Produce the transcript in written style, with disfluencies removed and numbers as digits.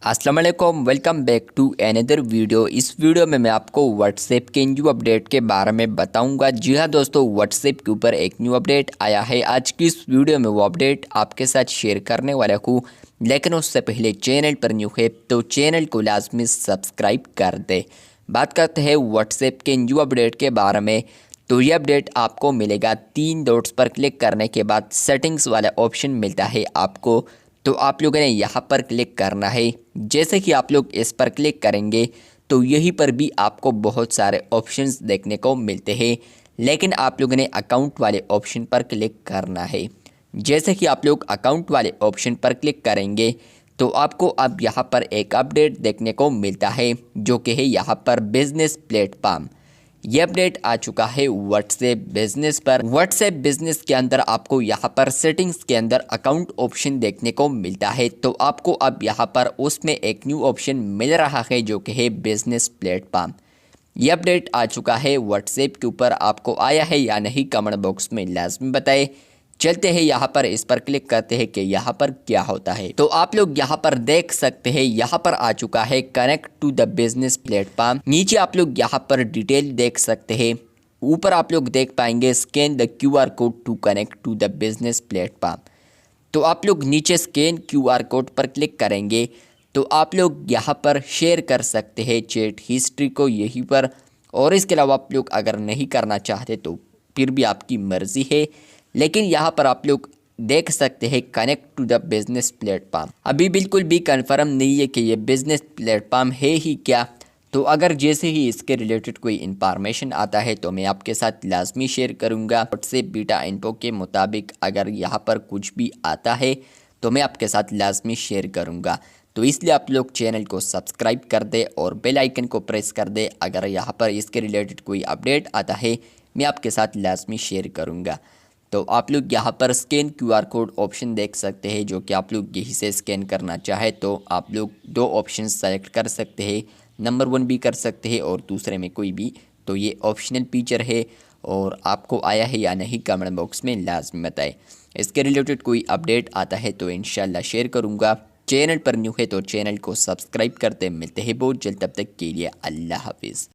अस्सलाम वालेकुम, welcome back to another video. इस वीडियो में मैं आपको व्हाट्सएप के न्यू अपडेट के बारे में बताऊंगा। जी हाँ दोस्तों, व्हाट्सएप के ऊपर एक न्यू अपडेट आया है। आज की इस वीडियो में वो अपडेट आपके साथ शेयर करने वाला हूँ, लेकिन उससे पहले चैनल पर न्यू है तो चैनल को लाजमी सब्सक्राइब कर दे। बात करते हैं व्हाट्सएप के न्यू अपडेट के बारे में। तो ये अपडेट आपको मिलेगा 3 डॉट्स पर क्लिक करने के बाद सेटिंग्स वाला ऑप्शन मिलता है आपको। तो आप लोगों ने यहाँ पर क्लिक करना है। जैसे कि आप लोग इस पर क्लिक करेंगे तो यहीं पर भी आपको बहुत सारे ऑप्शंस देखने को मिलते हैं, लेकिन आप लोगों ने अकाउंट वाले ऑप्शन पर क्लिक करना है। जैसे कि आप लोग अकाउंट वाले ऑप्शन पर क्लिक करेंगे तो आपको अब यहाँ पर एक अपडेट देखने को मिलता है, जो कि है यहाँ पर बिजनेस प्लेटफॉर्म। ये अपडेट आ चुका है व्हाट्सएप बिजनेस पर। व्हाट्सएप बिजनेस के अंदर आपको यहाँ पर सेटिंग्स के अंदर अकाउंट ऑप्शन देखने को मिलता है। तो आपको अब यहाँ पर उसमें एक न्यू ऑप्शन मिल रहा है, जो कि है बिजनेस प्लेटफॉर्म। ये अपडेट आ चुका है व्हाट्सएप के ऊपर। आपको आया है या नहीं कमेंट बॉक्स में लाजमी बताएं। चलते हैं यहाँ पर, इस पर क्लिक करते हैं कि यहाँ पर क्या होता है। तो आप लोग यहाँ पर देख सकते हैं, यहाँ पर आ चुका है connect to the business platform. नीचे आप लोग यहाँ पर डिटेल देख सकते हैं। ऊपर आप लोग देख पाएंगे scan the QR code to connect to the business platform. तो आप लोग नीचे स्कैन QR कोड पर क्लिक करेंगे तो आप लोग यहाँ पर शेयर कर सकते हैं चैट हिस्ट्री को यहीं पर। और इसके अलावा आप लोग अगर नहीं करना चाहते तो फिर भी आपकी मर्ज़ी है, लेकिन यहाँ पर आप लोग देख सकते हैं connect to the business platform. अभी बिल्कुल भी कंफर्म नहीं है कि ये बिजनेस प्लेटफॉर्म है ही क्या। तो अगर जैसे ही इसके रिलेटेड कोई इन्फॉर्मेशन आता है तो मैं आपके साथ लाजमी शेयर करूँगा। व्हाट्सएप बीटा इन्फो के मुताबिक अगर यहाँ पर कुछ भी आता है तो मैं आपके साथ लाजमी शेयर करूँगा। तो इसलिए आप लोग चैनल को सब्सक्राइब कर दे और बेल आइकन को प्रेस कर दे। अगर यहाँ पर इसके रिलेटेड कोई अपडेट आता है मैं आपके साथ लाजमी शेयर करूँगा। तो आप लोग यहाँ पर स्कैन QR कोड ऑप्शन देख सकते हैं, जो कि आप लोग यहीं से स्कैन करना चाहे तो आप लोग 2 ऑप्शन सेलेक्ट कर सकते हैं। नंबर 1 भी कर सकते हैं और दूसरे में कोई भी। तो ये ऑप्शनल फीचर है और आपको आया है या नहीं कमेंट बॉक्स में लाजमी बताएं। इसके रिलेटेड कोई अपडेट आता है तो इंशाल्लाह शेयर करूँगा। चैनल पर न्यू है तो चैनल को सब्सक्राइब करते मिलते हैं बहुत जल्द। तब तक के लिए अल्लाह हाफिज़।